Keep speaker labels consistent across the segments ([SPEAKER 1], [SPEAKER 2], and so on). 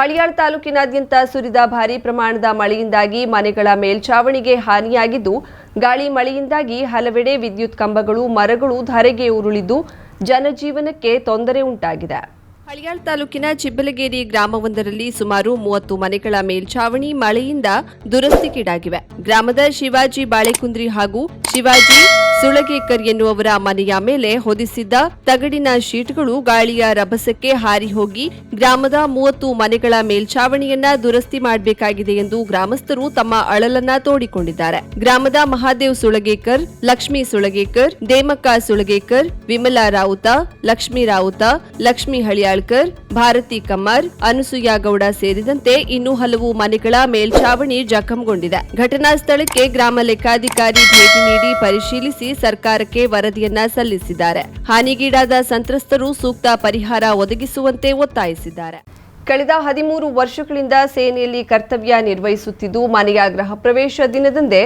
[SPEAKER 1] ಹಳಿಯಾಳ್ ತಾಲೂಕಿನಾದ್ಯಂತ ಸುರಿದ ಭಾರೀ ಪ್ರಮಾಣದ ಮಳೆಯಿಂದಾಗಿ ಮನೆಗಳ ಮೇಲ್ಛಾವಣಿಗೆ ಹಾನಿಯಾಗಿದ್ದು, ಗಾಳಿ ಮಳೆಯಿಂದಾಗಿ ಹಲವೆಡೆ ವಿದ್ಯುತ್ ಕಂಬಗಳು, ಮರಗಳು ಧರೆಗೆ ಉರುಳಿದ್ದು ಜನಜೀವನಕ್ಕೆ ತೊಂದರೆ ಉಂಟಾಗಿದೆ. ಹಳಿಯಾಳ್ ತಾಲೂಕಿನ ಚಿಬ್ಬಲಗೇರಿ ಗ್ರಾಮವೊಂದರಲ್ಲಿ ಸುಮಾರು 30 ಮನೆಗಳ ಮೇಲ್ಛಾವಣಿ ಮಳೆಯಿಂದ ದುರಸ್ತಿಗೀಡಾಗಿವೆ. ಗ್ರಾಮದ ಶಿವಾಜಿ ಬಾಳೆಕುಂದ್ರಿ ಹಾಗೂ ಶಿವಾಜಿ ಸುಳಗೇಕರ್ ಎನ್ನುವವರ ಮನೆಯ ಮೇಲೆ ಹೊದಿಸಿದ್ದ ತಗಡಿನ ಶೀಟ್ಗಳು ಗಾಳಿಯ ರಭಸಕ್ಕೆ ಹಾರಿ ಹೋಗಿ ಗ್ರಾಮದ 30 ಮನೆಗಳ ಮೇಲ್ಛಾವಣಿಯನ್ನ ದುರಸ್ತಿ ಮಾಡಬೇಕಾಗಿದೆ ಎಂದು ಗ್ರಾಮಸ್ಥರು ತಮ್ಮ ಅಳಲನ್ನ ತೋಡಿಕೊಂಡಿದ್ದಾರೆ. ಗ್ರಾಮದ ಮಹಾದೇವ್ ಸುಳಗೇಕರ್, ಲಕ್ಷ್ಮೀ ಸುಳಗೇಕರ್, ದೇಮಕ್ಕ ಸುಳಗೇಕರ್, ವಿಮಲಾ ರಾವುತ, ಲಕ್ಷ್ಮೀ ರಾವುತ, ಲಕ್ಷ್ಮೀ ಹಳಿಯಾಳ್ಕರ್, ಭಾರತಿ ಕಮ್ಮಾರ್, ಅನಸೂಯ ಗೌಡ ಸೇರಿದಂತೆ ಇನ್ನೂ ಹಲವು ಮನೆಗಳ ಮೇಲ್ಛಾವಣಿ ಜಖಂಗೊಂಡಿದೆ. ಘಟನಾ ಸ್ಥಳಕ್ಕೆ ಗ್ರಾಮ ಲೆಕ್ಕಾಧಿಕಾರಿ ಭೇಟಿ ನೀಡಿ ಪರಿಶೀಲಿಸಿ ಸರ್ಕಾರಕ್ಕೆ ವರದಿಯನ್ನ ಸಲ್ಲಿಸಿದ್ದಾರೆ. ಹಾನಿಗೀಡಾದ ಸಂತ್ರಸ್ತರು ಸೂಕ್ತ ಪರಿಹಾರ ಒದಗಿಸುವಂತೆ ಒತ್ತಾಯಿಸಿದ್ದಾರೆ. ಕಳೆದ 13 ವರ್ಷಗಳಿಂದ ಸೇನೆಯಲ್ಲಿ ಕರ್ತವ್ಯ ನಿರ್ವಹಿಸುತ್ತಿದ್ದು, ಮನೆಯ ಗೃಹ ಪ್ರವೇಶ ದಿನದಂದೇ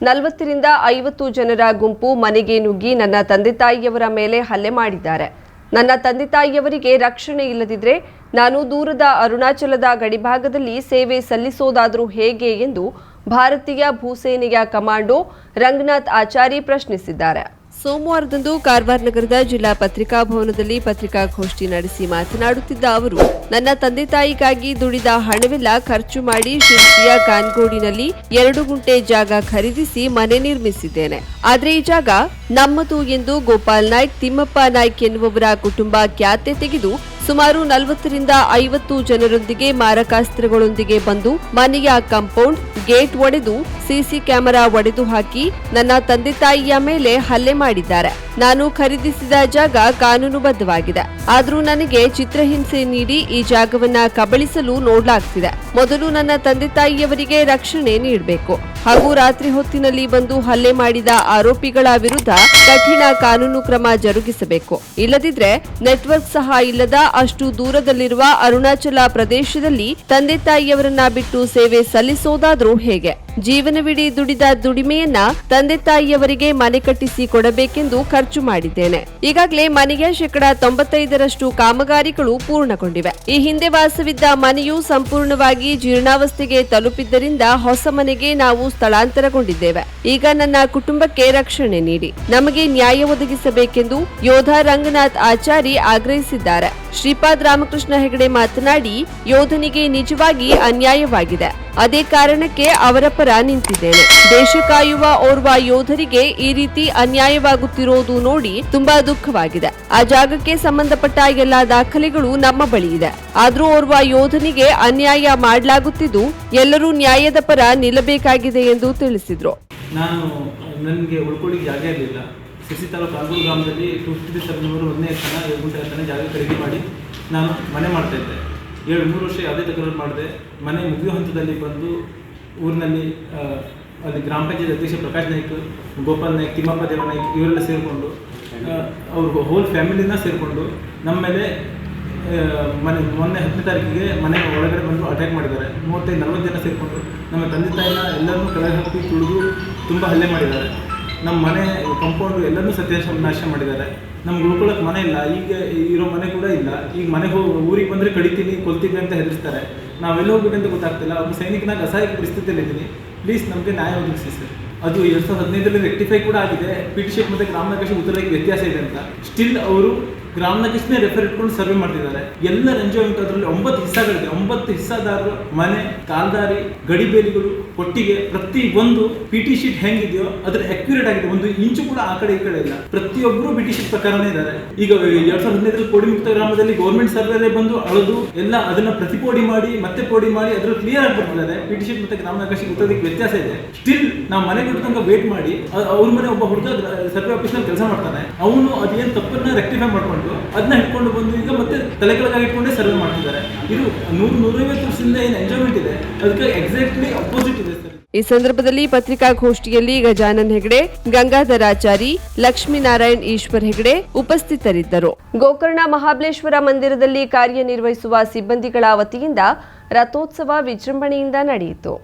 [SPEAKER 1] 40 ರಿಂದ 50 ಜನರ ಗುಂಪು ಮನೆಗೆ ನುಗ್ಗಿ ನನ್ನ ತಂದೆ ತಾಯಿಯವರ ಮೇಲೆ ಹಲ್ಲೆ ಮಾಡಿದ್ದಾರೆ. ನನ್ನ ತಂದೆ ತಾಯಿಯವರಿಗೆ ರಕ್ಷಣೆ ಇಲ್ಲದಿದ್ರೆ ನಾನು ದೂರದ ಅರುಣಾಚಲದ ಗಡಿಭಾಗದಲ್ಲಿ ಸೇವೆ ಸಲ್ಲಿಸೋದಾದರೂ ಹೇಗೆ ಎಂದು ಭಾರತೀಯ ಭೂಸೇನೆಯ ಕಮಾಂಡೋ ರಂಗನಾಥ್ ಆಚಾರಿ ಪ್ರಶ್ನಿಸಿದ್ದಾರೆ. ಸೋಮವಾರದಂದು ಕಾರವಾರ ನಗರದ ಜಿಲ್ಲಾ ಪತ್ರಿಕಾ ಭವನದಲ್ಲಿ ಪತ್ರಿಕಾಗೋಷ್ಠಿ ನಡೆಸಿ ಮಾತನಾಡುತ್ತಿದ್ದ ಅವರು, ನನ್ನ ತಂದೆ ತಾಯಿಗಾಗಿ ದುಡಿದ ಹಣವೆಲ್ಲ ಖರ್ಚು ಮಾಡಿ ಶಿರ್ಸಿಯ ಕಾನ್ಗೋಡಿನಲ್ಲಿ 2 ಗುಂಟೆ ಜಾಗ ಖರೀದಿಸಿ ಮನೆ ನಿರ್ಮಿಸಿದ್ದೇನೆ. ಆದ್ರೆ ಈ ಜಾಗ ನಮ್ಮದು ಎಂದು ಗೋಪಾಲ್ ನಾಯ್ಕ್, ತಿಮ್ಮಪ್ಪ ನಾಯ್ಕ್ ಎನ್ನುವವರ ಕುಟುಂಬ ಖ್ಯಾತೆ ತೆಗೆದು ಸುಮಾರು 40 ರಿಂದ 50 ಜನರೊಂದಿಗೆ ಮಾರಕಾಸ್ತ್ರಗಳೊಂದಿಗೆ ಬಂದು ಮನೆಯ ಕಾಂಪೌಂಡ್ ಗೇಟ್ ಒಡೆದು ಸಿಸಿ ಕ್ಯಾಮೆರಾ ಒಡೆದು ಹಾಕಿ ನನ್ನ ತಂದೆ ತಾಯಿಯ ಮೇಲೆ ಹಲ್ಲೆ ಮಾಡಿದ್ದಾರೆ. ನಾನು ಖರೀದಿಸಿದ ಜಾಗ ಕಾನೂನುಬದ್ಧವಾಗಿದೆ. ಆದ್ರೂ ನನಗೆ ಚಿತ್ರಹಿಂಸೆ ನೀಡಿ ಈ ಜಾಗವನ್ನ ಕಬಳಿಸಲು ನೋಡ್ಲಾಗ್ತಿದೆ. ಮೊದಲು ನನ್ನ ತಂದೆ ತಾಯಿಯವರಿಗೆ ರಕ್ಷಣೆ ನೀಡಬೇಕು ಹಾಗೂ ರಾತ್ರಿ ಹೊತ್ತಿನಲ್ಲಿ ಬಂದು ಹಲ್ಲೆ ಮಾಡಿದ ಆರೋಪಿಗಳ ವಿರುದ್ಧ ಕಠಿಣ ಕಾನೂನು ಕ್ರಮ ಜರುಗಿಸಬೇಕು. ಇಲ್ಲದಿದ್ರೆ ನೆಟ್ವರ್ಕ್ ಸಹ ಇಲ್ಲದ ಅಷ್ಟು ದೂರದಲ್ಲಿರುವ ಅರುಣಾಚಲ ಪ್ರದೇಶದಲ್ಲಿ ತಂದೆ ತಾಯಿಯವರನ್ನ ಬಿಟ್ಟು ಸೇವೆ ಸಲ್ಲಿಸೋದಾದ್ರೂ ಹೇಗೆ? ಜೀವನವಿಡೀ ದುಡಿದ ದುಡಿಮೆಯನ್ನ ತಂದೆ ತಾಯಿಯವರಿಗೆ ಮನೆ ಕಟ್ಟಿಸಿ ಕೊಡಬೇಕೆಂದು ಖರ್ಚು ಮಾಡಿದ್ದೇನೆ. ಈಗಾಗಲೇ ಮನೆಯ 95% ಕಾಮಗಾರಿಗಳು ಪೂರ್ಣಗೊಂಡಿವೆ. ಈ ಹಿಂದೆ ವಾಸವಿದ್ದ ಮನೆಯು ಸಂಪೂರ್ಣವಾಗಿ ಜೀರ್ಣಾವಸ್ಥೆಗೆ ತಲುಪಿದ್ದರಿಂದ ಹೊಸ ಮನೆಗೆ ನಾವು ಸ್ಥಳಾಂತರಗೊಂಡಿದ್ದೇವೆ. ಈಗ ನನ್ನ ಕುಟುಂಬಕ್ಕೆ ರಕ್ಷಣೆ ನೀಡಿ ನಮಗೆ ನ್ಯಾಯ ಒದಗಿಸಬೇಕೆಂದು ಯೋಧ ರಂಗನಾಥ್ ಆಚಾರಿ ಆಗ್ರಹಿಸಿದ್ದಾರೆ. ಶ್ರೀಪಾದ್ ರಾಮಕೃಷ್ಣ ಹೆಗಡೆ ಮಾತನಾಡಿ, ಯೋಧನಿಗೆ ನಿಜವಾಗಿ ಅನ್ಯಾಯವಾಗಿದೆ. ಅದೇ ಕಾರಣಕ್ಕೆ ಅವರ ಪರ ನಿಂತಿದ್ದೇನೆ. ದೇಶ ಕಾಯುವ ಓರ್ವ ಯೋಧರಿಗೆ ಈ ರೀತಿ ಅನ್ಯಾಯವಾಗುತ್ತಿರೋದು ನೋಡಿ ತುಂಬಾ ದುಃಖವಾಗಿದೆ. ಆ ಜಾಗಕ್ಕೆ ಸಂಬಂಧಪಟ್ಟ ಎಲ್ಲಾ ದಾಖಲೆಗಳು ನಮ್ಮ ಬಳಿ ಇದೆ. ಆದ್ರೂ ಓರ್ವ ಯೋಧನಿಗೆ ಅನ್ಯಾಯ ಮಾಡಲಾಗುತ್ತಿದ್ದು ಎಲ್ಲರೂ ನ್ಯಾಯದ ಪರ ನಿಲ್ಲಬೇಕಾಗಿದೆ ಎಂದು ತಿಳಿಸಿದ್ರು.
[SPEAKER 2] ನಾನು ನನಗೆ ಉಳ್ಕೊಳ್ಳಿಕ್ಕೆ ಜಾಗ ಇರಲಿಲ್ಲ. ಸಿಸಿ ತಾಲೂಕು ಕಾಲ್ಗೂರು ಗ್ರಾಮದಲ್ಲಿ 1ನೇ ಸ್ಥಾನ 7 ಗುಂಟೆ ಸ್ಥಾನ ಜಾಗ ಖರೀದಿ ಮಾಡಿ ನಾನು ಮನೆ ಮಾಡ್ತಾ ಇದ್ದೆ. 3 ವರ್ಷ ಯಾವುದೇ ತಕರಾರು ಮಾಡಿದೆ. ಮನೆ ಮುಗಿಯೋ ಹಂತದಲ್ಲಿ ಬಂದು ಊರಿನಲ್ಲಿ ಅಲ್ಲಿ ಗ್ರಾಮ ಪಂಚಾಯತ್ ಅಧ್ಯಕ್ಷ ಪ್ರಕಾಶ್ ನಾಯ್ಕ್, ಗೋಪಾಲ್ ನಾಯ್ಕ್, ತಿಮ್ಮಪ್ಪ ದೇವ ನಾಯ್ಕ್ ಇವರೆಲ್ಲ ಸೇರಿಕೊಂಡು ಅವ್ರ ಹೋಲ್ ಫ್ಯಾಮಿಲಿನ ಸೇರಿಕೊಂಡು ನಮ್ಮ ಮೇಲೆ ಮೊನ್ನೆ 10ನೇ ತಾರೀಕಿಗೆ ಮನೆ ಒಳಗಡೆ ಬಂದು ಅಟ್ಯಾಕ್ ಮಾಡಿದ್ದಾರೆ. 35-40 ಜನ ಸೇರಿಕೊಂಡು ನಮ್ಮ ತಂದೆ ತಾಯಿನ ಎಲ್ಲರನ್ನೂ ಕೆಳಗೆ ಹಾಕಿ ತುಳಿದು ತುಂಬ ಹಲ್ಲೆ ಮಾಡಿದ್ದಾರೆ. ನಮ್ಮ ಮನೆ ಕಂಪೌಂಡು ಎಲ್ಲರೂ ಸತ್ಯಾನಾಶ ಮಾಡಿದ್ದಾರೆ. ನಮ್ಗೆ ಉಳ್ಕೊಳ್ಳೋಕೆ ಮನೆ ಇಲ್ಲ. ಈಗ ಇರೋ ಮನೆ ಕೂಡ ಇಲ್ಲ. ಈಗ ಮನೆಗೆ ಊರಿಗೆ ಬಂದರೆ ಕಡಿತೀನಿ, ಕೊಲ್ತೀವಿ ಅಂತ ಹೆದರ್ಸ್ತಾರೆ. ನಾವೆಲ್ಲ ಹೋಗ್ಬೇಕಂತ ಗೊತ್ತಾಗ್ತಿಲ್ಲ. ಒಬ್ಬ ಸೈನಿಕನಾಗ ಅಸಹಾಯಕ ಪರಿಸ್ಥಿತಿಯಲ್ಲಿ ಇದ್ದೀನಿ. ಪ್ಲೀಸ್ ನಮಗೆ ನ್ಯಾಯ ಒದಗಿಸಿ ಸರ್. ಅದು 2015ರಲ್ಲಿ ರೆಕ್ಟಿಫೈ ಕೂಡ ಆಗಿದೆ. PT ಶೇಟ್ ಮತ್ತು ಗ್ರಾಮ ನಕೇಶ್ ಉತ್ತರಕ್ಕೆ ವ್ಯತ್ಯಾಸ ಇದೆ ಅಂತ ಸ್ಟಿಲ್ ಅವರು ಗ್ರಾಮ ನಕೇಶ್ನೇ ರೆಫರ್ ಇಟ್ಕೊಂಡು ಸರ್ವೆ ಮಾಡ್ತಿದ್ದಾರೆ. ಎಲ್ಲರ ಎಂಜಾಯ್ಮೆಂಟ್ ಅದರಲ್ಲಿ 9 ಹಿಸ್ಸಾಗಳಿದೆ. 9 ಹಿಸ್ಸಾದಾರರು ಮನೆ, ಕಾಲ್ದಾರಿ, ಗಡಿಬೇಲಿಗಳು, ಕೊಟ್ಟಿಗೆ ಪ್ರತಿ ಒಂದು PT ಶೀಟ್ ಹೆಂಗಿದೆಯೋ ಅದ್ರ ಅಕ್ಯುರೇಟ್ ಆಗಿದೆ. 1 ಇಂಚು ಕೂಡ ಆ ಕಡೆ ಈ ಕಡೆ ಇಲ್ಲ. ಪ್ರತಿಯೊಬ್ಬರು PT ಶೀಟ್ ಪ್ರಕಾರನೇ ಇದ್ದಾರೆ. ಈಗ 2015ರಲ್ಲಿ ಕೋಡಿಮುಕ್ತ ಗ್ರಾಮದಲ್ಲಿ ಗೌರ್ಮೆಂಟ್ ಸರ್ವೆ ಬಂದು ಅಳದು ಎಲ್ಲ ಅದನ್ನ ಪ್ರತಿಪೋಡಿ ಮಾಡಿ ಮತ್ತೆ ಪೋಡಿ ಮಾಡಿ ಅದ್ರ ಕ್ಲಿಯರ್ ಆಗಿ ಬರ್ತಿದ್ದಾರೆ. PT ಶೀಟ್ ಮತ್ತೆ ಗ್ರಾಮ ನಕೇಶ್ ಉತ್ತರಕ್ಕೆ ವ್ಯತ್ಯಾಸ ಇದೆ. ಸ್ಟಿಲ್ ನಾವು ಮನೆ ಬಿಟ್ಟು ತನಕ ವೇಟ್ ಮಾಡಿ ಅವ್ರ ಮನೆ ಒಬ್ಬ ಹುಡುಗ ಸರ್ವೆ ಆಫೀಸ್ನಲ್ಲಿ ಕೆಲಸ ಮಾಡ್ತಾನೆ. ಅವನು ಅದೇನು ತಪ್ಪನ್ನ ರೆಕ್ಟಿಫೈ ಮಾಡ್ಕೊಂಡು ಅದನ್ನ ಹಿಡ್ಕೊಂಡು ಬಂದು ಈಗ ಮತ್ತೆ ತಲೆ ಕೆಳಗಾಗಿ ಇಟ್ಕೊಂಡೇ ಸರ್ವೆ ಮಾಡ್ತಿದ್ದಾರೆ. ಇದು 100-150 ವರ್ಷದಿಂದ ಏನು ಎಂಜಾಯ್ಮೆಂಟ್ ಇದೆ ಅದಕ್ಕೆ ಎಕ್ಸಾಕ್ಟ್ಲಿ ಅಪೋಸಿಟ್ ಇದೆ ಸರ್.
[SPEAKER 1] ಈ ಸಂದರ್ಭದಲ್ಲಿ ಪತ್ರಿಕಾಗೋಷ್ಠಿಯಲ್ಲಿ ಗಜಾನನ್ ಹೆಗಡೆ, ಗಂಗಾಧರಾಚಾರಿ, ಲಕ್ಷ್ಮೀನಾರಾಯಣ್ ಈಶ್ವರ್ ಹೆಗಡೆ ಉಪಸ್ಥಿತರಿದ್ದರು. ಗೋಕರ್ಣ ಮಹಾಬಲೇಶ್ವರ ಮಂದಿರದಲ್ಲಿ ಕಾರ್ಯನಿರ್ವಹಿಸುವ ಸಿಬ್ಬಂದಿಗಳ ವತಿಯಿಂದ ರಥೋತ್ಸವ ವಿಜೃಂಭಣೆಯಿಂದ ನಡೆಯಿತು.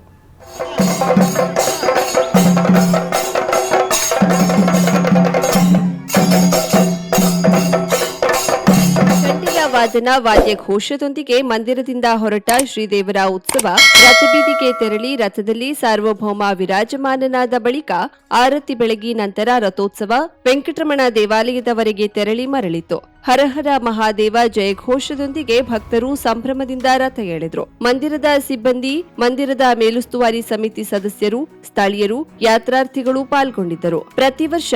[SPEAKER 1] ವಾದನ ವಾದ್ಯಘೋಷದೊಂದಿಗೆ ಮಂದಿರದಿಂದ ಹೊರಟ ಶ್ರೀದೇವರ ಉತ್ಸವ ರಥಬೀದಿಗೆ ತೆರಳಿ ರಥದಲ್ಲಿ ಸಾರ್ವಭೌಮ ವಿರಾಜಮಾನನಾದ ಬಳಿಕ ಆರತಿ ಬೆಳಗಿ ನಂತರ ರಥೋತ್ಸವ ವೆಂಕಟರಮಣ ದೇವಾಲಯದವರೆಗೆ ತೆರಳಿ ಮರಳಿತು. ಹರಹರ ಮಹಾದೇವ ಜಯಘೋಷದೊಂದಿಗೆ ಭಕ್ತರು ಸಂಭ್ರಮದಿಂದ ರಥ ಎಳೆದ್ರು. ಮಂದಿರದ ಸಿಬ್ಬಂದಿ, ಮಂದಿರದ ಮೇಲುಸ್ತುವಾರಿ ಸಮಿತಿ ಸದಸ್ಯರು, ಸ್ಥಳೀಯರು, ಯಾತ್ರಾರ್ಥಿಗಳು ಪಾಲ್ಗೊಂಡಿದ್ದರು. ಪ್ರತಿ ವರ್ಷ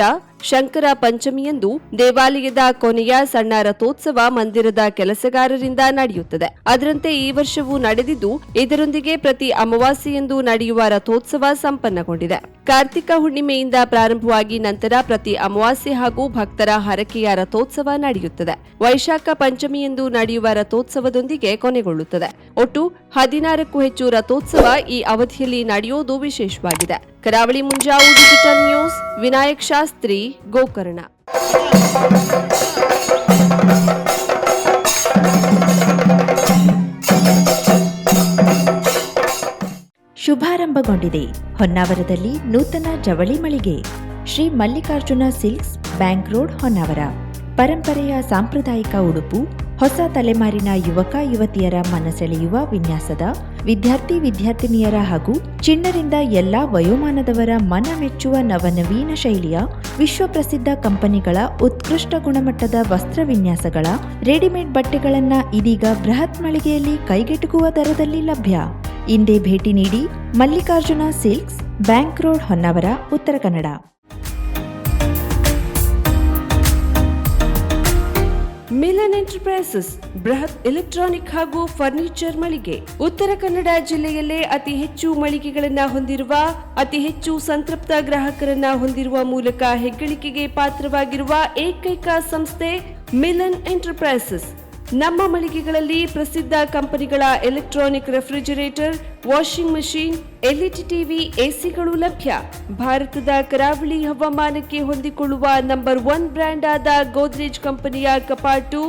[SPEAKER 1] ಶಂಕರ ಪಂಚಮಿಯಂದು ದೇವಾಲಯದ ಕೊನೆಯ ಸಣ್ಣ ರಥೋತ್ಸವ ಮಂದಿರದ ಕೆಲಸಗಾರರಿಂದ ನಡೆಯುತ್ತದೆ. ಅದರಂತೆ ಈ ವರ್ಷವೂ ನಡೆದಿದ್ದು, ಇದರೊಂದಿಗೆ ಪ್ರತಿ ಅಮಾವಾಸ್ಯೆಯಂದು ನಡೆಯುವ ರಥೋತ್ಸವ ಸಂಪನ್ನಗೊಂಡಿದೆ. ಕಾರ್ತಿಕ ಹುಣ್ಣಿಮೆಯಿಂದ ಪ್ರಾರಂಭವಾಗಿ ನಂತರ ಪ್ರತಿ ಅಮಾವಾಸ್ಯೆ ಹಾಗೂ ಭಕ್ತರ ಹರಕೆಯ ರಥೋತ್ಸವ ನಡೆಯುತ್ತದೆ. ವೈಶಾಖ ಪಂಚಮಿಯಂದು ನಡೆಯುವ ರಥೋತ್ಸವದೊಂದಿಗೆ ಕೊನೆಗೊಳ್ಳುತ್ತದೆ. ಒಟ್ಟು 16ಕ್ಕೂ ಹೆಚ್ಚು ರಥೋತ್ಸವ ಈ ಅವಧಿಯಲ್ಲಿ ನಡೆಯುವುದು ವಿಶೇಷವಾಗಿದೆ. Karavali Munjavu digital news, Vinayak Shastri, Gokarna.
[SPEAKER 3] ಶುಭಾರಂಭಗೊಂಡಿದೆ ಹೊನ್ನಾವರದಲ್ಲಿ ನೂತನ ಜವಳಿ ಮಳಿಗೆ. Shri Mallikarjuna silks, bank road, Honnavar. ಪರಂಪರೆಯ ಸಾಂಪ್ರದಾಯಿಕ ಉಡುಪು, ಹೊಸ ತಲೆಮಾರಿನ ಯುವಕ ಯುವತಿಯರ ಮನಸೆಳೆಯುವ ವಿನ್ಯಾಸದ, ವಿದ್ಯಾರ್ಥಿನಿಯರ ಹಾಗೂ ಚಿಣ್ಣರಿಂದ ಎಲ್ಲಾ ವಯೋಮಾನದವರ ಮನ ಮೆಚ್ಚುವ ನವನವೀನ ಶೈಲಿಯ ವಿಶ್ವಪ್ರಸಿದ್ಧ ಕಂಪನಿಗಳ ಉತ್ಕೃಷ್ಟ ಗುಣಮಟ್ಟದ ವಸ್ತ್ರ ವಿನ್ಯಾಸಗಳ ರೆಡಿಮೇಡ್ ಬಟ್ಟೆಗಳನ್ನ ಇದೀಗ ಬೃಹತ್ ಮಳಿಗೆಯಲ್ಲಿ ಕೈಗೆಟುಕುವ ದರದಲ್ಲಿ ಲಭ್ಯ. ಇಂದೇ ಭೇಟಿ ನೀಡಿ Mallikarjuna silks, bank road, Honnavar, Uttara Kannada.
[SPEAKER 1] Milan enterprises ಬೃಹತ್ ಎಲೆಕ್ಟ್ರಾನಿಕ್ ಹಾಗೂ ಫರ್ನಿಚರ್ ಮಳಿಗೆ. ಉತ್ತರ ಕನ್ನಡ ಜಿಲ್ಲೆಯಲ್ಲೇ ಅತಿ ಹೆಚ್ಚು ಮಳಿಗೆಗಳನ್ನು ಹೊಂದಿರುವ, ಅತಿ ಹೆಚ್ಚು ಸಂತೃಪ್ತ ಗ್ರಾಹಕರನ್ನ ಹೊಂದಿರುವ ಮೂಲಕ ಹೆಗ್ಗಳಿಕೆಗೆ ಪಾತ್ರವಾಗಿರುವ ಏಕೈಕ ಸಂಸ್ಥೆ ಮಿಲನ್ ಎಂಟರ್ಪ್ರೈಸಸ್. ನಮ್ಮ ಮಳಿಗೆಗಳಲ್ಲಿ ಪ್ರಸಿದ್ಧ ಕಂಪನಿಗಳ electronic refrigerator, washing machine, LED TV, ಎಸಿಗಳು ಲಭ್ಯ. ಭಾರತದ ಕರಾವಳಿ ಹವಾಮಾನಕ್ಕೆ ಹೊಂದಿಕೊಳ್ಳುವ ನಂಬರ್ 1 ಬ್ರ್ಯಾಂಡ್ ಆದ ಗೋದ್ರೇಜ್ ಕಂಪನಿಯ ಕಪಾಟು,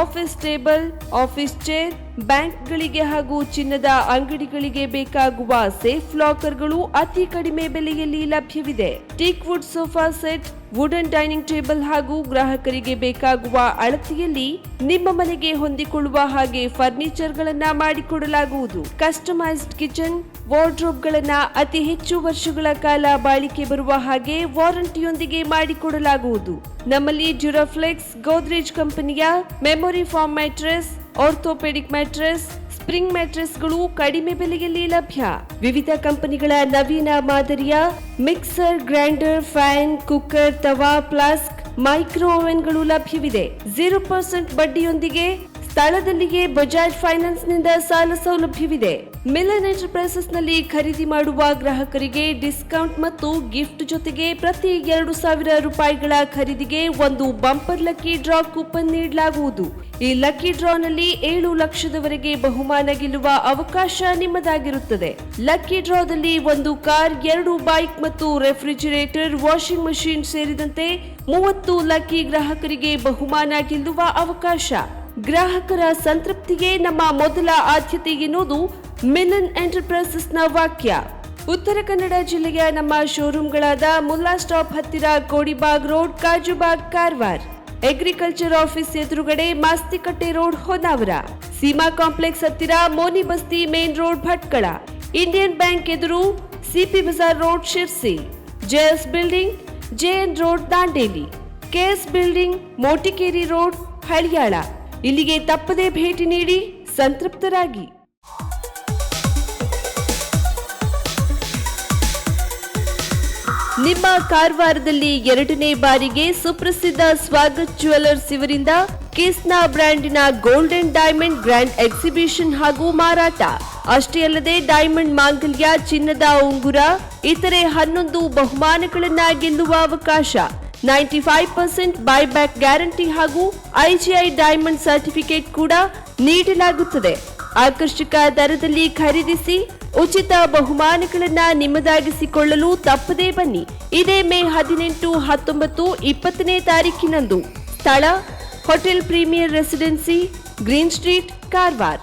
[SPEAKER 1] ಆಫೀಸ್ ಟೇಬಲ್, ಆಫೀಸ್ ಚೇರ್, ಬ್ಯಾಂಕ್ಗಳಿಗೆ ಹಾಗೂ ಚಿನ್ನದ ಅಂಗಡಿಗಳಿಗೆ ಬೇಕಾಗುವ ಸೇಫ್ ಲಾಕರ್ಗಳು ಅತಿ ಕಡಿಮೆ ಬೆಲೆಯಲ್ಲಿ ಲಭ್ಯವಿದೆ. Teak wood sofa set, wooden dining table ಹಾಗೂ ಗ್ರಾಹಕರಿಗೆ ಬೇಕಾಗುವ ಅಳತೆಯಲ್ಲಿ ನಿಮ್ಮ ಮನೆಗೆ ಹೊಂದಿಕೊಳ್ಳುವ ಹಾಗೆ ಫರ್ನಿಚರ್ಗಳನ್ನ ಮಾಡಿಕೊಡಲಾಗುವುದು. ಕಸ್ಟಮೈಸ್ಡ್ ಕಿಚನ್, ವಾರ್ಡ್ರೋಬ್ಗಳನ್ನ ಅತಿ ಹೆಚ್ಚು ವರ್ಷಗಳ ಕಾಲ ಬಾಳಿಕೆ ಬರುವ ಹಾಗೆ ವಾರಂಟಿಯೊಂದಿಗೆ ಮಾಡಿಕೊಡಲಾಗುವುದು. ನಮ್ಮಲ್ಲಿ ಡ್ಯೂರಾಫ್ಲೆಕ್ಸ್, ಗೋದ್ರೇಜ್ ಕಂಪನಿಯ memory foam mattress, orthopaedic mattress, spring ಮ್ಯಾಟ್ರೆಸ್ಗಳು ಕಡಿಮೆ ಬೆಲೆಯಲ್ಲಿ ಲಭ್ಯ. ವಿವಿಧ ಕಂಪನಿಗಳ ನವೀನ ಮಾದರಿಯ ಮಿಕ್ಸರ್, ಗ್ರೈಂಡರ್, ಫ್ಯಾನ್, ಕುಕ್ಕರ್, ತವಾ, ಫ್ಲಾಸ್ಕ್, ಮೈಕ್ರೋ ಓವೆನ್ಗಳು ಲಭ್ಯವಿದೆ. 0% ಬಡ್ಡಿಯೊಂದಿಗೆ ಸ್ಥಳದಲ್ಲಿಯೇ ಬಜಾಜ್ ಫೈನಾನ್ಸ್ ನಿಂದ ಸಾಲ ಸೌಲಭ್ಯವಿದೆ. ಮಿಲನ್ ಎಂಟರ್ಪ್ರೈಸಸ್ ನಲ್ಲಿ ಖರೀದಿ ಮಾಡುವ ಗ್ರಾಹಕರಿಗೆ ಡಿಸ್ಕೌಂಟ್ ಮತ್ತು ಗಿಫ್ಟ್ ಜೊತೆಗೆ ಪ್ರತಿ 2,000 ರೂಪಾಯಿಗಳ ಖರೀದಿಗೆ ಒಂದು ಬಂಪರ್ ಲಕ್ಕಿ ಡ್ರಾ ಕೂಪನ್ ನೀಡಲಾಗುವುದು. ಈ ಲಕ್ಕಿ ಡ್ರಾನಲ್ಲಿ 7 ಲಕ್ಷದವರೆಗೆ ಬಹುಮಾನ ಗೆಲ್ಲುವ ಅವಕಾಶ ನಿಮ್ಮದಾಗಿರುತ್ತದೆ. ಲಕ್ಕಿ ಡ್ರಾದಲ್ಲಿ 1 ಕಾರ್, 2 ಬೈಕ್ ಮತ್ತು ರೆಫ್ರಿಜರೇಟರ್, ವಾಷಿಂಗ್ ಮಷೀನ್ ಸೇರಿದಂತೆ 30 ಲಕ್ಕಿ ಗ್ರಾಹಕರಿಗೆ ಬಹುಮಾನ ಗೆಲ್ಲುವ ಅವಕಾಶ. ಗ್ರಾಹಕರ ಸಂತೃಪ್ತಿಗೆ ನಮ್ಮ ಮೊದಲ ಆದ್ಯತೆ ಎನ್ನುವುದು ಮಿಲನ್ ಎಂಟರ್ಪ್ರೈಸಸ್ನ ವಾಕ್ಯ. ಉತ್ತರ ಕನ್ನಡ ಜಿಲ್ಲೆಯ ನಮ್ಮ ಶೋರೂಮ್ಗಳಾದ ಮುಲ್ಲಾ ಸ್ಟಾಪ್ ಹತ್ತಿರ Kodibag road, Kajubag, Karwar. Agriculture office ಎದುರುಗಡೆ ಮಾಸ್ತಿಕಟ್ಟೆ ರೋಡ್, ಹೊನ್ನಾವರ. ಸೀಮಾ ಕಾಂಪ್ಲೆಕ್ಸ್ ಹತ್ತಿರ Moni Basti main road, Bhatkal. Indian bank ಎದುರು CP Bazar road, Sirsi. JS building, JN road, Dandeli. KS building, Motikeri road, Haliyal. ಇಲ್ಲಿಗೆ ತಪ್ಪದೇ ಭೇಟಿ ನೀಡಿ ಸಂತೃಪ್ತರಾಗಿ. ನಿಮ್ಮ ಕಾರವಾರದಲ್ಲಿ 2ನೇ ಬಾರಿಗೆ ಸುಪ್ರಸಿದ್ಧ ಸ್ವಾಗತ್ ಜ್ಯುವೆಲರ್ಸ್ ಇವರಿಂದ ಕಿಸ್ನಾ ಬ್ರ್ಯಾಂಡಿನ gold and diamond grand exhibition ಹಾಗೂ ಮಾರಾಟ. ಅಷ್ಟೇ ಅಲ್ಲದೆ ಡೈಮಂಡ್ ಮಾಂಗಲ್ಯ, ಚಿನ್ನದ ಉಂಗುರ, ಇತರೆ 11 ಬಹುಮಾನಗಳನ್ನ ಗೆಲ್ಲುವ ಅವಕಾಶ. 95% ಬೈಬ್ಯಾಕ್ ಗ್ಯಾರಂಟಿ ಹಾಗೂ ಐಜಿಐ ಡೈಮಂಡ್ ಸರ್ಟಿಫಿಕೇಟ್ ಕೂಡ ನೀಡಲಾಗುತ್ತದೆ. ಆಕರ್ಷಕ ದರದಲ್ಲಿ ಖರೀದಿಸಿ ಉಚಿತ ಬಹುಮಾನಗಳನ್ನ ನಿಮ್ಮದಾಗಿಸಿಕೊಳ್ಳಲು ತಪ್ಪದೇ ಬನ್ನಿ. ಇದೇ ಮೇ 18, 19, 20ನೇ ತಾರೀಕಿನಂದು. ಸ್ಥಳ hotel premier residency, green street, Karwar.